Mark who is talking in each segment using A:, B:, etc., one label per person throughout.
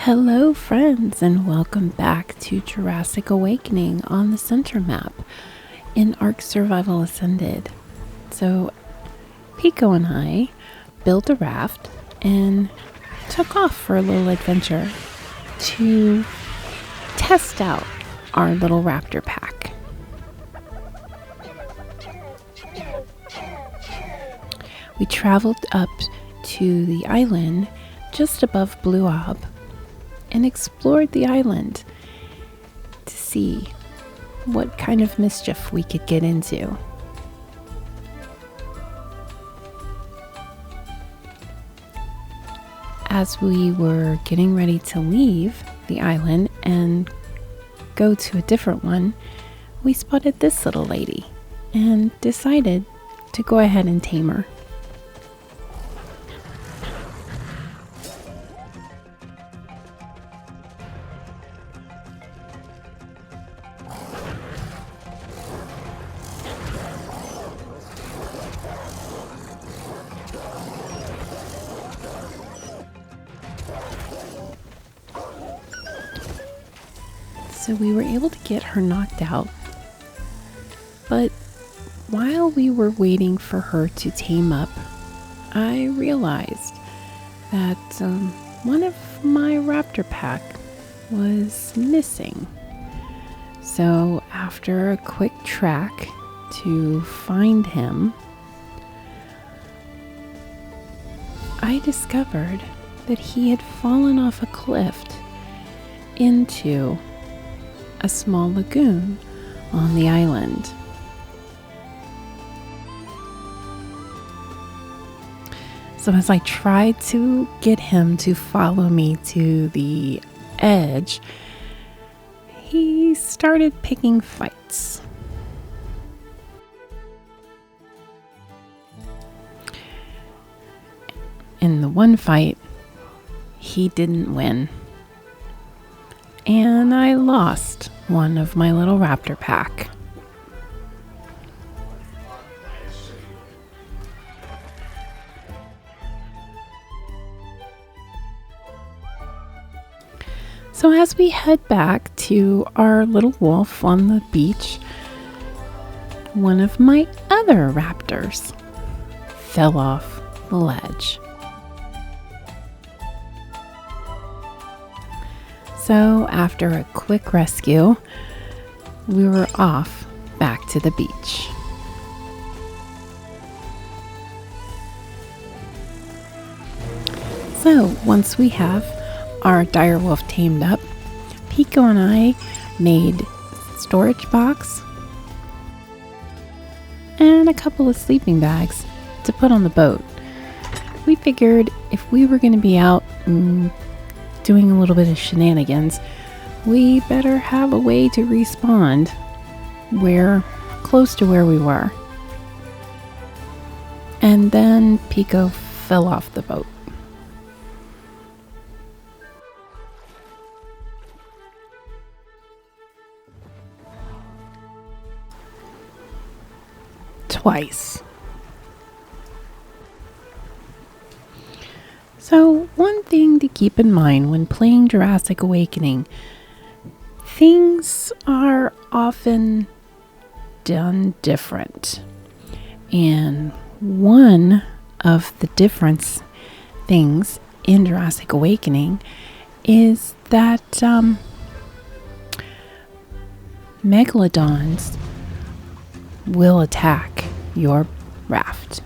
A: Hello friends, and welcome back to Jurassic Awakening on the center map in Ark Ascended. So Peko and I built a raft and took off for a little adventure to test out our little raptor pack. We traveled up to the island just above Blue Ob and explored the island to see what kind of mischief we could get into. As we were getting ready to leave the island and go to a different one, we spotted this little lady and decided to go ahead and tame her. So we were able to get her knocked out, but while we were waiting for her to tame up, I realized that one of my raptor pack was missing. So after a quick track to find him, I discovered that he had fallen off a cliff into a small lagoon on the island. So as I tried to get him to follow me to the edge, he started picking fights. In the one fight, he didn't win, and I lost one of my little raptor pack. So as we head back to our little wolf on the beach, one of my other raptors fell off the ledge. So after a quick rescue, we were off back to the beach. So once we have our direwolf tamed up, Peko and I made a storage box and a couple of sleeping bags to put on the boat. We figured if we were going to be out doing a little bit of shenanigans, we better have a way to respawn close to where we were. And then Peko fell off the boat. Twice. So one thing to keep in mind when playing Jurassic Awakening, things are often done different. And one of the different things in Jurassic Awakening is that megalodons will attack your raft.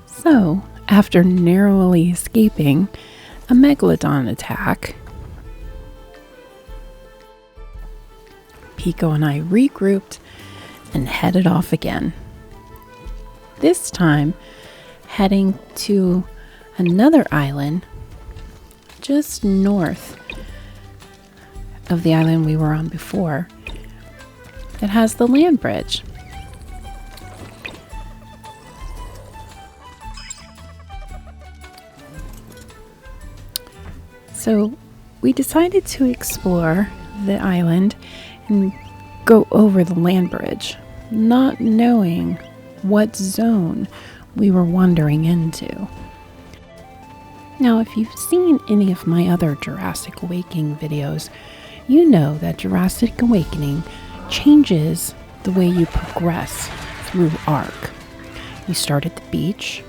A: So, after narrowly escaping a megalodon attack, Peko and I regrouped and headed off again. This time, heading to another island just north of the island we were on before that has the land bridge. So we decided to explore the island and go over the land bridge, not knowing what zone we were wandering into. Now, if you've seen any of my other Jurassic Awakening videos, you know that Jurassic Awakening changes the way you progress through Ark. You start at the beach,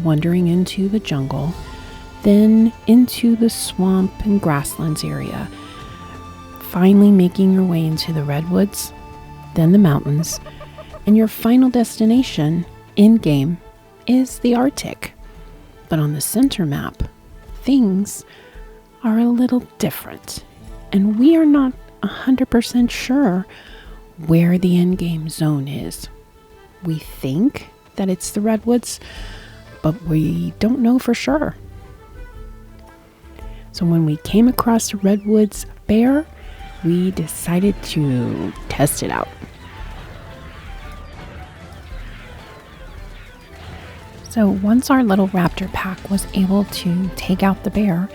A: wandering into the jungle, then into the swamp and grasslands area, finally making your way into the redwoods, then the mountains, and your final destination, in-game, is the Arctic. But on the center map, things are a little different, and we are not 100% sure where the in-game zone is. We think that it's the redwoods, but we don't know for sure. So when we came across the redwoods bear, we decided to test it out. So once our little raptor pack was able to take out the bear,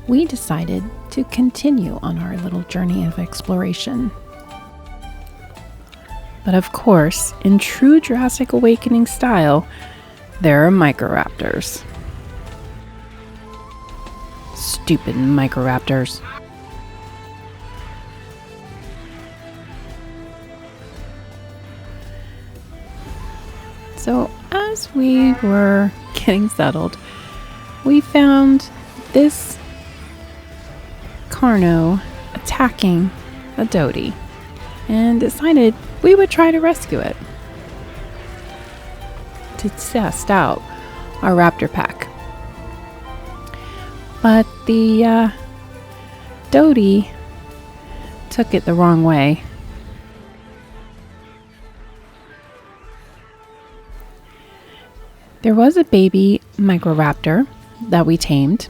A: we decided to continue on our little journey of exploration. But of course, in true Jurassic Awakening style, there are microraptors. Stupid microraptors. So as we were getting settled, we found this Carno attacking a Dodie and decided we would try to rescue it to test out our raptor pack. But the Dodie took it the wrong way. There was a baby microraptor that we tamed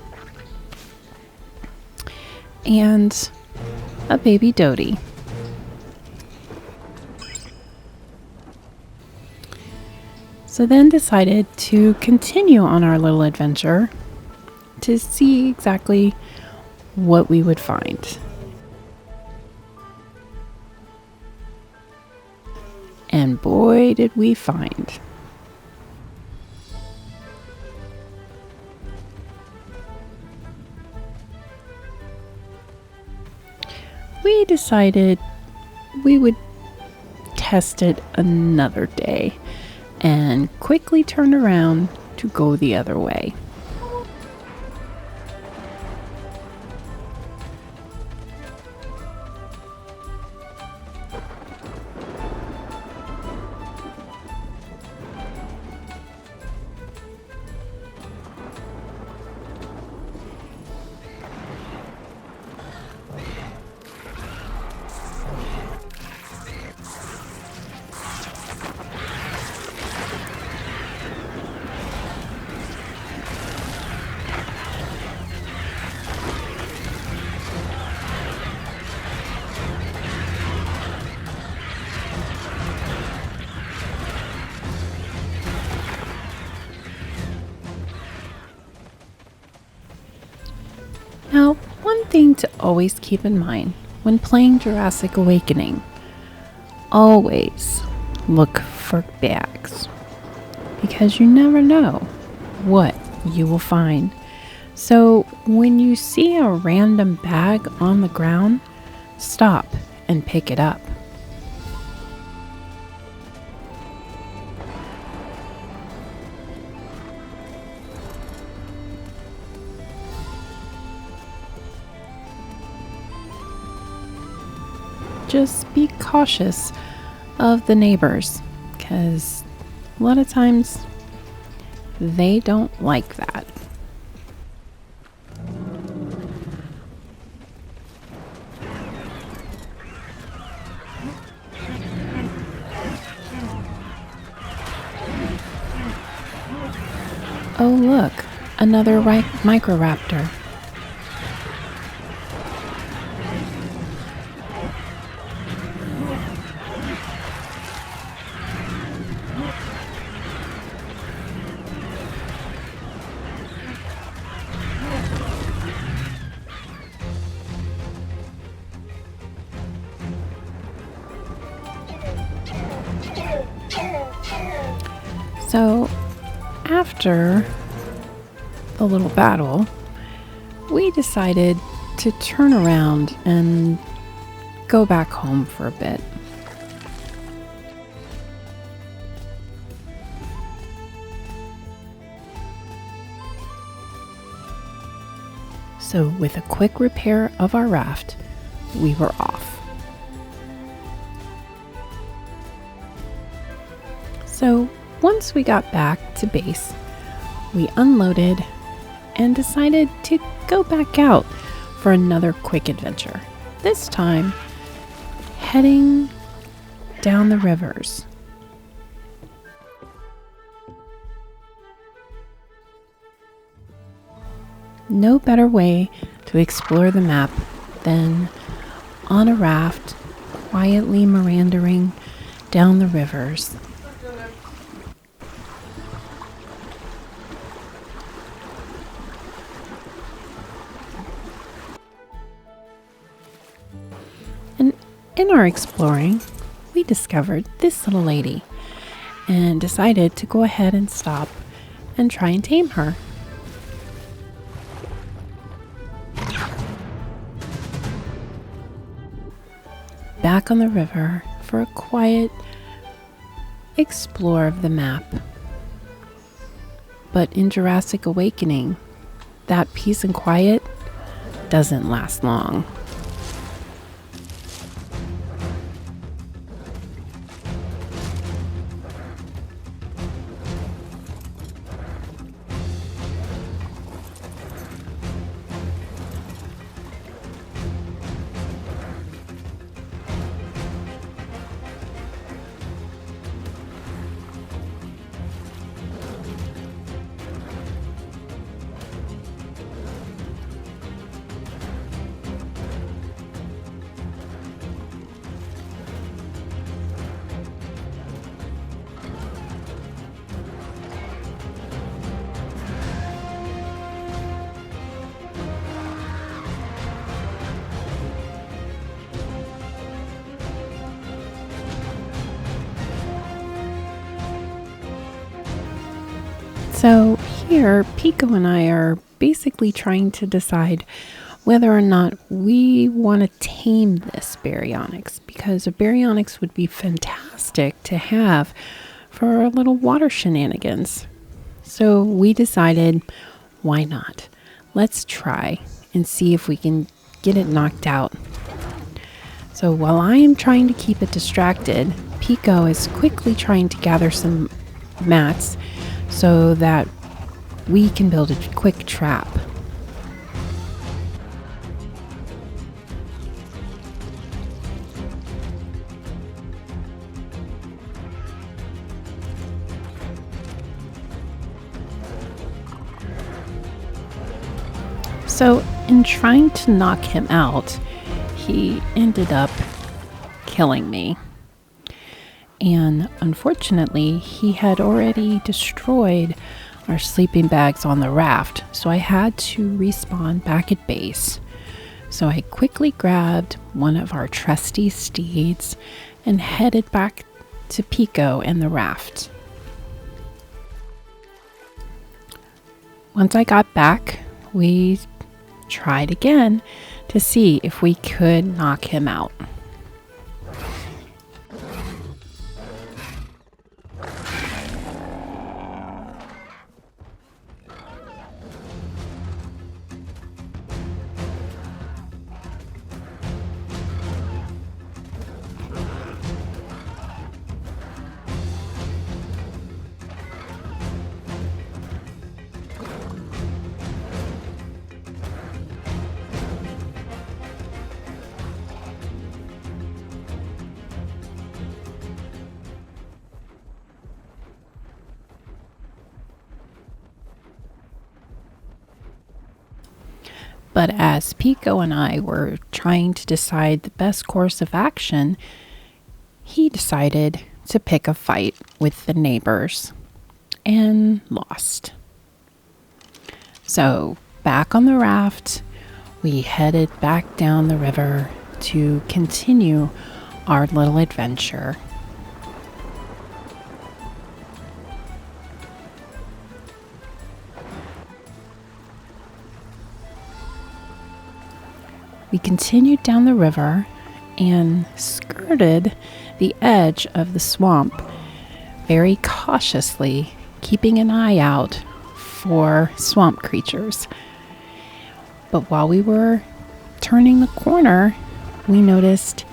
A: and a baby Dodie. So then decided to continue on our little adventure to see exactly what we would find. And boy, did we find. We decided we would test it another day and quickly turned around to go the other way. Now, one thing to always keep in mind when playing Jurassic Awakening, always look for bags, because you never know what you will find. So when you see a random bag on the ground, stop and pick it up. Just be cautious of the neighbors, because a lot of times they don't like that. Oh look, another microraptor. So, after the little battle, we decided to turn around and go back home for a bit. So, with a quick repair of our raft, we were off. So, once we got back to base, we unloaded and decided to go back out for another quick adventure. This time, heading down the rivers. No better way to explore the map than on a raft, quietly meandering down the rivers. And in our exploring, we discovered this little lady and decided to go ahead and stop and try and tame her. Back on the river for a quiet explore of the map. But in Jurassic Awakening, that peace and quiet doesn't last long. So here, Peko and I are basically trying to decide whether or not we want to tame this baryonyx, because a baryonyx would be fantastic to have for a little water shenanigans. So we decided, why not? Let's try and see if we can get it knocked out. So while I am trying to keep it distracted, Peko is quickly trying to gather some mats so that we can build a quick trap. So in trying to knock him out, he ended up killing me. And unfortunately, he had already destroyed our sleeping bags on the raft, so I had to respawn back at base. So I quickly grabbed one of our trusty steeds and headed back to Peko and the raft. Once I got back, we tried again to see if we could knock him out. But as Peko and I were trying to decide the best course of action, he decided to pick a fight with the neighbors and lost. So back on the raft, we headed back down the river to continue our little adventure. We continued down the river and skirted the edge of the swamp, very cautiously, keeping an eye out for swamp creatures. But while we were turning the corner, we noticed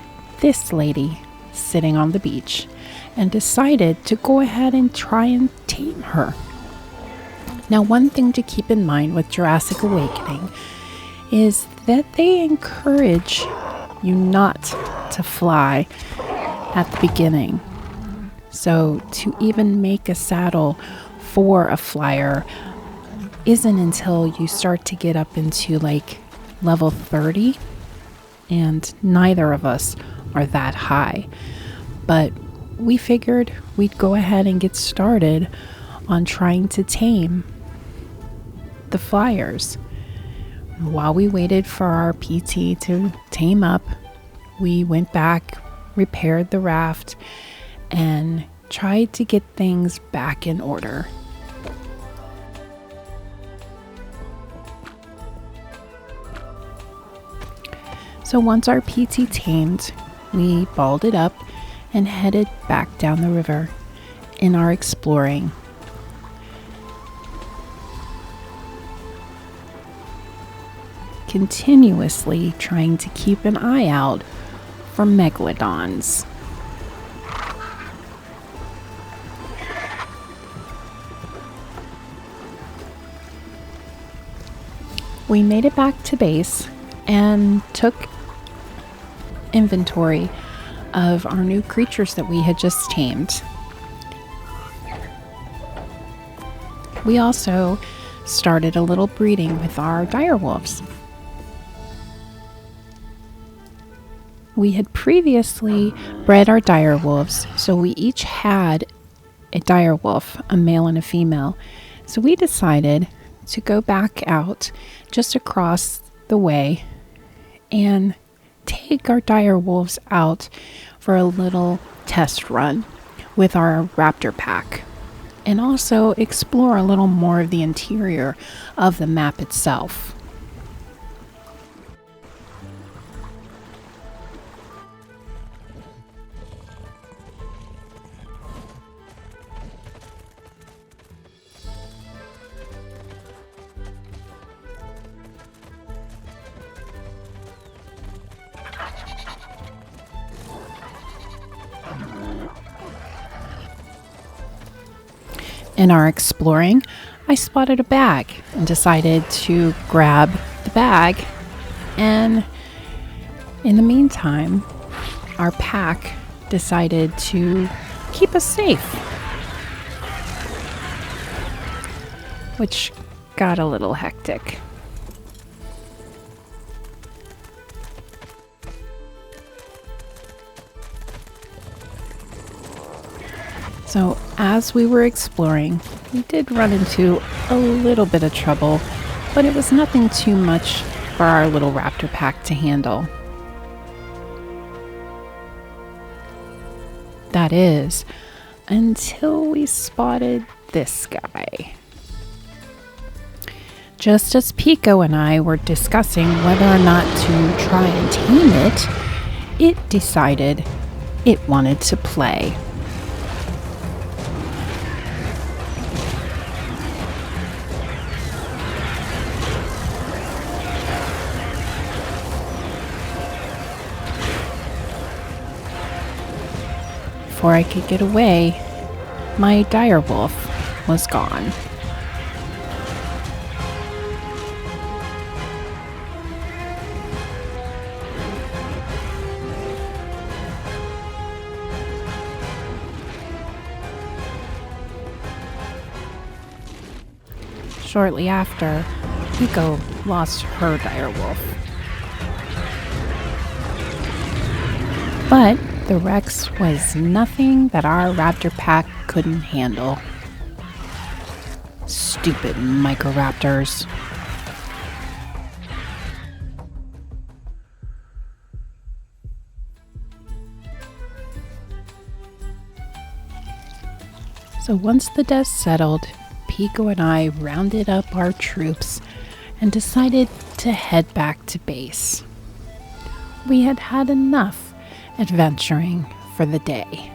A: this lady sitting on the beach and decided to go ahead and try and tame her. Now, one thing to keep in mind with Jurassic Awakening is that they encourage you not to fly at the beginning. So to even make a saddle for a flyer isn't until you start to get up into like level 30, and neither of us are that high. But we figured we'd go ahead and get started on trying to tame the flyers. While we waited for our PT to tame up, we went back, repaired the raft, and tried to get things back in order. So once our PT tamed, we balled it up and headed back down the river in our exploring. Continuously trying to keep an eye out for megalodons. We made it back to base and took inventory of our new creatures that we had just tamed. We also started a little breeding with our direwolves. We had previously bred our direwolves, so we each had a direwolf, a male and a female. So we decided to go back out just across the way and take our direwolves out for a little test run with our raptor pack, and also explore a little more of the interior of the map itself. In our exploring, I spotted a bag and decided to grab the bag. And in the meantime, our pack decided to keep us safe, which got a little hectic. So as we were exploring, we did run into a little bit of trouble, but it was nothing too much for our little raptor pack to handle. That is, until we spotted this guy. Just as Peko and I were discussing whether or not to try and tame it, it decided it wanted to play. Before I could get away, my direwolf was gone. Shortly after, Peko lost her direwolf. But the Rex was nothing that our raptor pack couldn't handle. Stupid microraptors. So once the dust settled, Peko and I rounded up our troops and decided to head back to base. we had had enough adventuring for the day.